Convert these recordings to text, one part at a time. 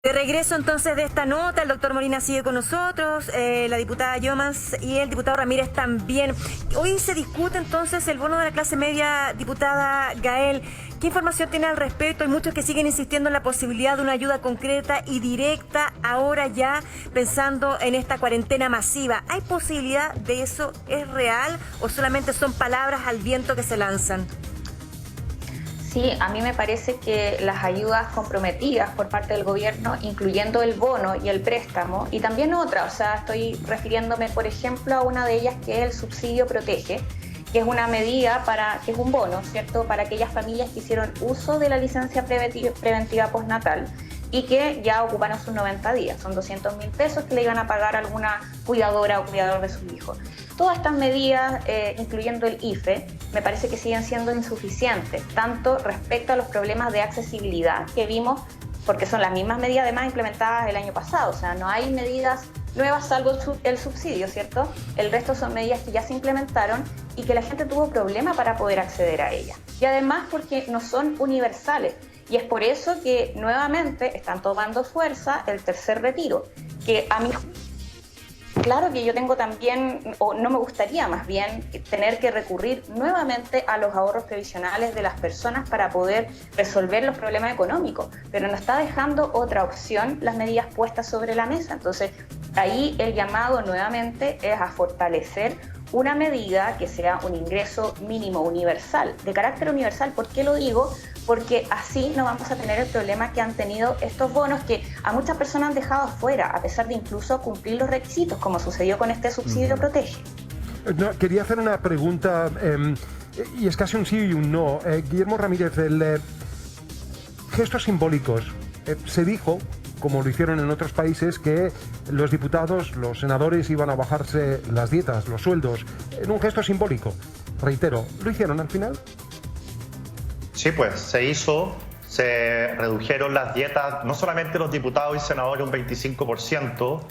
De regreso entonces de esta nota, el doctor Molina sigue con nosotros, la diputada Llomas y el diputado Ramírez también. Hoy se discute entonces el bono de la clase media, diputada Gael. ¿Qué información tiene al respecto? Hay muchos que siguen insistiendo en la posibilidad de una ayuda concreta y directa ahora ya pensando en esta cuarentena masiva. ¿Hay posibilidad de eso? ¿Es real o solamente son palabras al viento que se lanzan? Sí, a mí me parece que las ayudas comprometidas por parte del gobierno, incluyendo el bono y el préstamo, y también otras, o sea, estoy refiriéndome, por ejemplo, a una de ellas que es el subsidio protege, que es una medida que es un bono, ¿cierto?, para aquellas familias que hicieron uso de la licencia preventiva postnatal y que ya ocuparon sus 90 días. Son 200.000 pesos que le iban a pagar a alguna cuidadora o cuidador de sus hijos. Todas estas medidas, incluyendo el IFE, me parece que siguen siendo insuficientes, tanto respecto a los problemas de accesibilidad que vimos, porque son las mismas medidas además implementadas el año pasado, o sea, no hay medidas nuevas salvo el subsidio, ¿cierto? El resto son medidas que ya se implementaron y que la gente tuvo problema para poder acceder a ellas. Y además porque no son universales. Y es por eso que nuevamente están tomando fuerza el tercer retiro, que a mí, claro que yo tengo también, o no me gustaría más bien, tener que recurrir nuevamente a los ahorros previsionales de las personas para poder resolver los problemas económicos, pero no está dejando otra opción las medidas puestas sobre la mesa. Entonces, ahí el llamado nuevamente es a fortalecer una medida que sea un ingreso mínimo universal, de carácter universal. ¿Por qué lo digo? Porque así no vamos a tener el problema que han tenido estos bonos que a muchas personas han dejado afuera, a pesar de incluso cumplir los requisitos, como sucedió con este subsidio protege. No, quería hacer una pregunta, y es casi un sí y un no. Guillermo Ramírez, gestos simbólicos. Se dijo, como lo hicieron en otros países, que los diputados, los senadores iban a bajarse las dietas, los sueldos, en un gesto simbólico. Reitero, ¿lo hicieron al final? Sí, pues se hizo, se redujeron las dietas, no solamente los diputados y senadores un 25%,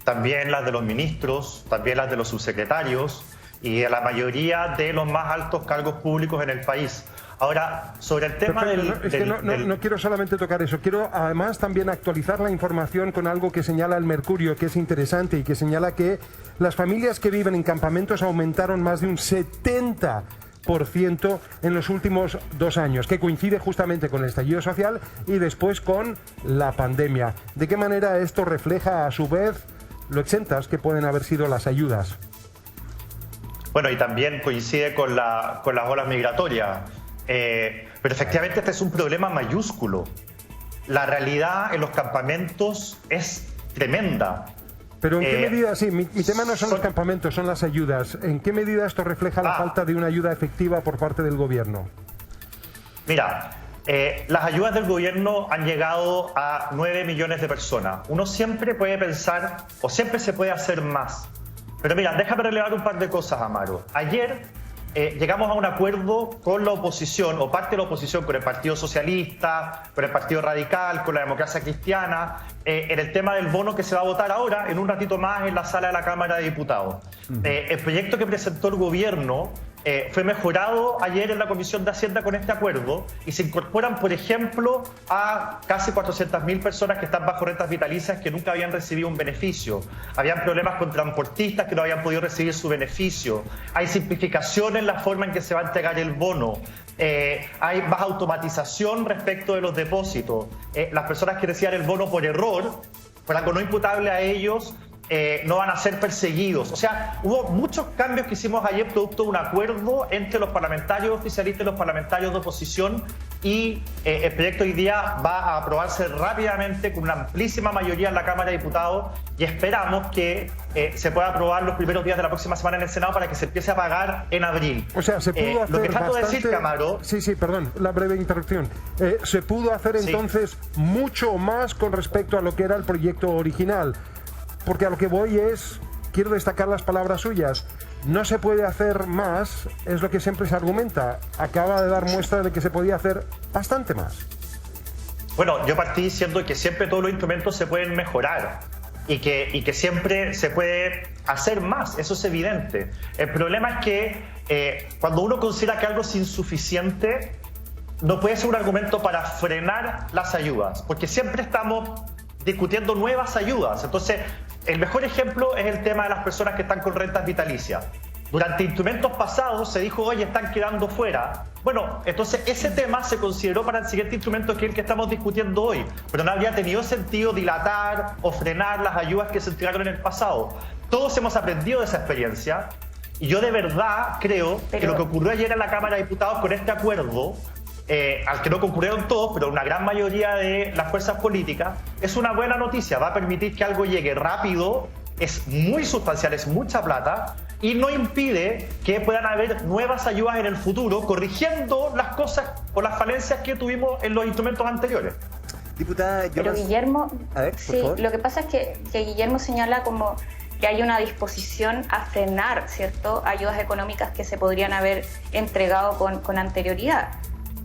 también las de los ministros, también las de los subsecretarios y de la mayoría de los más altos cargos públicos en el país. Ahora, sobre el tema no quiero solamente tocar eso, quiero además también actualizar la información con algo que señala el Mercurio, que es interesante y que señala que las familias que viven en campamentos aumentaron más de un 70% en los últimos 2 años, que coincide justamente con el estallido social y después con la pandemia. ¿De qué manera esto refleja a su vez lo exentas que pueden haber sido las ayudas? Bueno, y también coincide con las olas migratorias. Pero efectivamente este es un problema mayúsculo. La realidad en los campamentos es tremenda. Pero ¿en qué medida? Sí, mi tema no son los campamentos, son las ayudas. ¿En qué medida esto refleja la falta de una ayuda efectiva por parte del gobierno? Mira, las ayudas del gobierno han llegado a 9 millones de personas. Uno siempre puede pensar, o siempre se puede hacer más. Pero mira, déjame relevar un par de cosas, Amaro. Ayer llegamos a un acuerdo con la oposición, o parte de la oposición, con el Partido Socialista, con el Partido Radical, con la Democracia Cristiana, en el tema del bono que se va a votar ahora, en un ratito más, en la sala de la Cámara de Diputados. El proyecto que presentó el gobierno fue mejorado ayer en la Comisión de Hacienda con este acuerdo y se incorporan, por ejemplo, a casi 400.000 personas que están bajo rentas vitalicias que nunca habían recibido un beneficio. Habían problemas con transportistas que no habían podido recibir su beneficio. Hay simplificación en la forma en que se va a entregar el bono. Hay más automatización respecto de los depósitos. Las personas que reciban el bono por error, por algo no imputable a ellos, no van a ser perseguidos. O sea, hubo muchos cambios que hicimos ayer producto de un acuerdo entre los parlamentarios oficialistas y los parlamentarios de oposición y el proyecto hoy día va a aprobarse rápidamente con una amplísima mayoría en la Cámara de Diputados y esperamos que se pueda aprobar los primeros días de la próxima semana en el Senado para que se empiece a pagar en abril. O sea, se pudo hacer lo que trato bastante... de decir, Camaro... Sí, perdón, la breve interrupción. Se pudo hacer entonces mucho más con respecto a lo que era el proyecto original. Porque a lo que voy es, quiero destacar las palabras suyas, no se puede hacer más, es lo que siempre se argumenta. Acaba de dar muestra de que se podía hacer bastante más. Bueno, yo partí diciendo que siempre todos los instrumentos se pueden mejorar y que siempre se puede hacer más, eso es evidente. El problema es que cuando uno considera que algo es insuficiente, no puede ser un argumento para frenar las ayudas, porque siempre estamos discutiendo nuevas ayudas. Entonces, el mejor ejemplo es el tema de las personas que están con rentas vitalicias. Durante instrumentos pasados se dijo, oye, están quedando fuera. Bueno, entonces ese tema se consideró para el siguiente instrumento, que es el que estamos discutiendo hoy. Pero no habría tenido sentido dilatar o frenar las ayudas que se entregaron en el pasado. Todos hemos aprendido de esa experiencia y yo de verdad creo que lo que ocurrió ayer en la Cámara de Diputados con este acuerdo, al que no concurrieron todos, pero una gran mayoría de las fuerzas políticas, es una buena noticia. Va a permitir que algo llegue rápido, es muy sustancial, es mucha plata, y no impide que puedan haber nuevas ayudas en el futuro, corrigiendo las cosas o las falencias que tuvimos en los instrumentos anteriores. Diputada, pero Guillermo, a ver, por sí, favor. Lo que pasa es que Guillermo señala como que hay una disposición a frenar, ¿cierto?, ayudas económicas que se podrían haber entregado con anterioridad.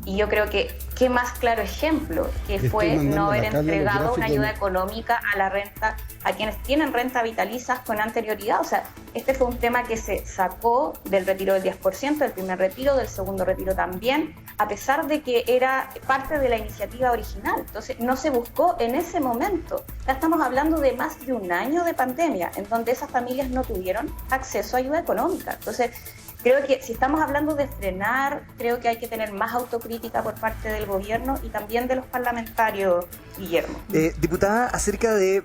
Y yo creo que qué más claro ejemplo que fue no haber entregado una ayuda económica a la renta, a quienes tienen renta vitalizas con anterioridad. O sea, este fue un tema que se sacó del retiro del 10%, del primer retiro, del segundo retiro también, a pesar de que era parte de la iniciativa original. Entonces, no se buscó en ese momento. Ya estamos hablando de más de un año de pandemia, en donde esas familias no tuvieron acceso a ayuda económica. Entonces, creo que si estamos hablando de frenar, creo que hay que tener más autocrítica por parte del gobierno y también de los parlamentarios, Guillermo. Diputada, acerca de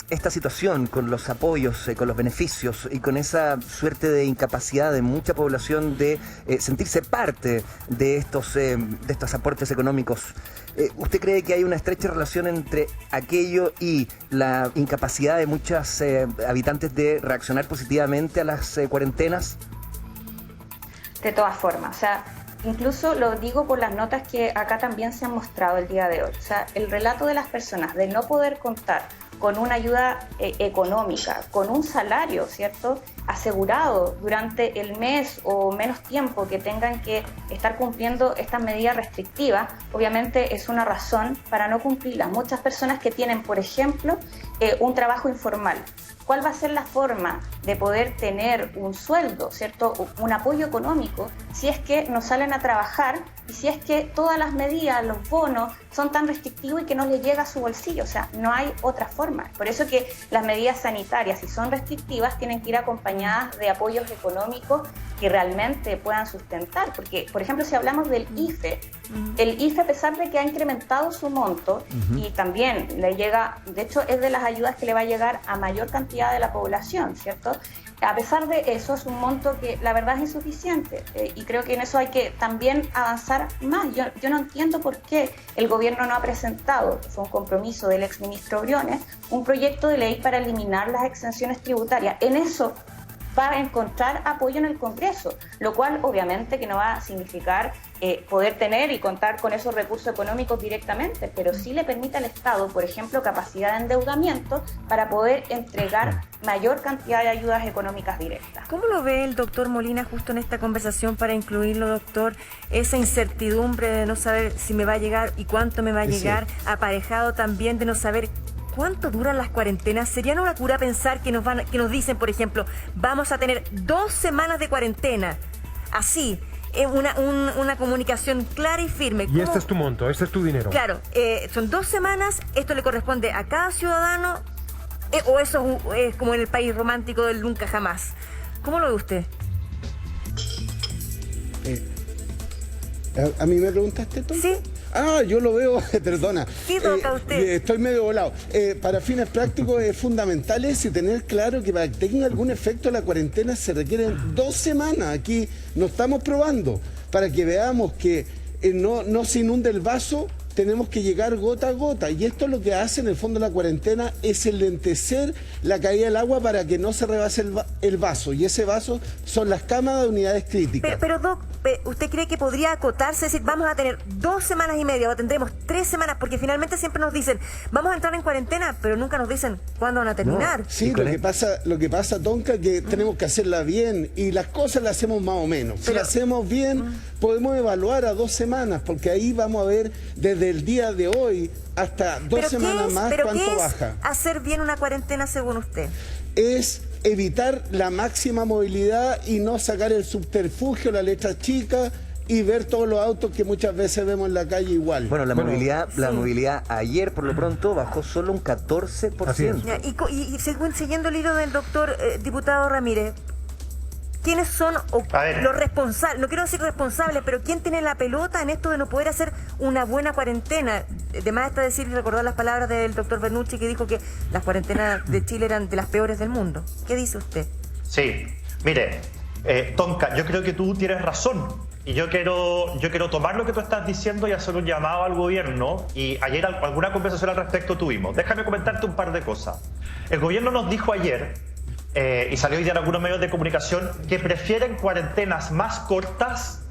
esta situación con los apoyos, con los beneficios y con esa suerte de incapacidad de mucha población de sentirse parte de estos aportes económicos, ¿usted cree que hay una estrecha relación entre aquello y la incapacidad de muchos habitantes de reaccionar positivamente a las cuarentenas? De todas formas, o sea, incluso lo digo por las notas que acá también se han mostrado el día de hoy. O sea, el relato de las personas de no poder contar con una ayuda económica, con un salario, ¿cierto?, asegurado durante el mes o menos tiempo que tengan que estar cumpliendo estas medidas restrictivas, obviamente es una razón para no cumplirlas. Muchas personas que tienen, por ejemplo, un trabajo informal. ¿Cuál va a ser la forma de poder tener un sueldo, ¿cierto?, un apoyo económico, si es que no salen a trabajar y si es que todas las medidas, los bonos, son tan restrictivos y que no les llega a su bolsillo? O sea, no hay otra forma. Por eso que las medidas sanitarias, si son restrictivas, tienen que ir acompañadas de apoyos económicos que realmente puedan sustentar. Porque, por ejemplo, si hablamos del IFE, el IFE, a pesar de que ha incrementado su monto y también le llega, de hecho, es de las ayudas que le va a llegar a mayor cantidad de la población, ¿cierto? A pesar de eso, es un monto que la verdad es insuficiente y creo que en eso hay que también avanzar más. Yo no entiendo por qué el gobierno no ha presentado, que fue un compromiso del exministro Briones, un proyecto de ley para eliminar las exenciones tributarias. En eso va a encontrar apoyo en el Congreso, lo cual obviamente que no va a significar poder tener y contar con esos recursos económicos directamente, pero sí le permite al Estado, por ejemplo, capacidad de endeudamiento para poder entregar mayor cantidad de ayudas económicas directas. ¿Cómo lo ve el doctor Molina justo en esta conversación para incluirlo, doctor? Esa incertidumbre de no saber si me va a llegar y cuánto me va a llegar, aparejado también de no saber ¿cuánto duran las cuarentenas? ¿Sería una locura pensar que nos dicen, por ejemplo, vamos a tener 2 semanas de cuarentena? Así, una comunicación clara y firme. Y este es tu monto, este es tu dinero. Claro, son 2 semanas, esto le corresponde a cada ciudadano, o eso es como en el país romántico del nunca jamás. ¿Cómo lo ve usted? ¿A mí me preguntaste tú? Sí. Ah, yo lo veo, perdona. Sí, toca usted. Estoy medio volado. Para fines prácticos es fundamental y tener claro que para que tenga algún efecto la cuarentena se requieren 2 semanas. Aquí no estamos probando. Para que veamos que no se inunde el vaso, tenemos que llegar gota a gota. Y esto es lo que hace en el fondo la cuarentena, es enlentecer la caída del agua para que no se rebase el vaso. Y ese vaso son las camas de unidades críticas. Pero Doc, ¿usted cree que podría acotarse? Es decir, vamos a tener 2 semanas y media o tendremos 3 semanas, porque finalmente siempre nos dicen, vamos a entrar en cuarentena, pero nunca nos dicen cuándo van a terminar. No. Sí, lo que pasa, Tonka, que tenemos que hacerla bien y las cosas las hacemos más o menos. Si las hacemos bien, podemos evaluar a 2 semanas, porque ahí vamos a ver desde el día de hoy hasta 2 semanas más cuánto baja. ¿Hacer bien una cuarentena según usted? Es evitar la máxima movilidad y no sacar el subterfugio, la letra chica y ver todos los autos que muchas veces vemos en la calle igual. Bueno, la movilidad ayer por lo pronto bajó solo un 14%. Así es. Ya, y siguiendo el hilo del doctor diputado Ramírez, ¿quiénes son A ver. los responsables? No quiero decir responsables, pero ¿quién tiene la pelota en esto de no poder hacer una buena cuarentena? De más está decir y recordar las palabras del doctor Bernucci, que dijo que las cuarentenas de Chile eran de las peores del mundo. ¿Qué dice usted? Sí, mire, Tonka, yo creo que tú tienes razón. Y yo quiero tomar lo que tú estás diciendo y hacer un llamado al gobierno. Y ayer alguna conversación al respecto tuvimos. Déjame comentarte un par de cosas. El gobierno nos dijo ayer, y salió hoy día en algunos medios de comunicación, que prefieren cuarentenas más cortas,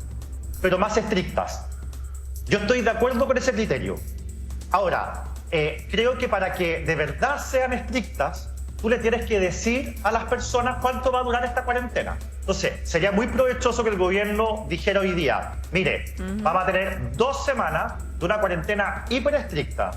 pero más estrictas. Yo estoy de acuerdo con ese criterio. Ahora, creo que para que de verdad sean estrictas, tú le tienes que decir a las personas cuánto va a durar esta cuarentena. Entonces, sería muy provechoso que el gobierno dijera hoy día, mire, vamos a tener 2 semanas de una cuarentena hiper estricta.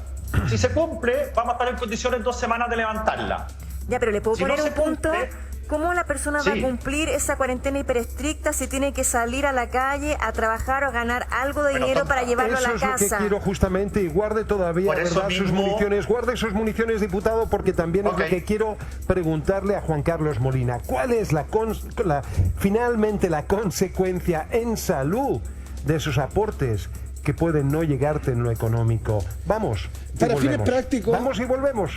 Si se cumple, vamos a estar en condiciones 2 semanas de levantarla. Ya, pero le puedo Si no poner se un punto. cumple- ¿Cómo la persona va a Sí. cumplir esa cuarentena hiperestricta si tiene que salir a la calle a trabajar o a ganar algo de Pero, dinero Tonka, para llevarlo a Eso la es lo que casa? quiero justamente, y guarde todavía, Por eso ¿verdad? Sus mismo- municiones, guarde sus municiones, diputado, porque también Ok. es lo que quiero preguntarle a Juan Carlos Molina. ¿Cuál es finalmente la consecuencia en salud de sus aportes que pueden no llegarte en lo económico? Vamos. y Para fines volvemos. prácticos- Vamos y volvemos.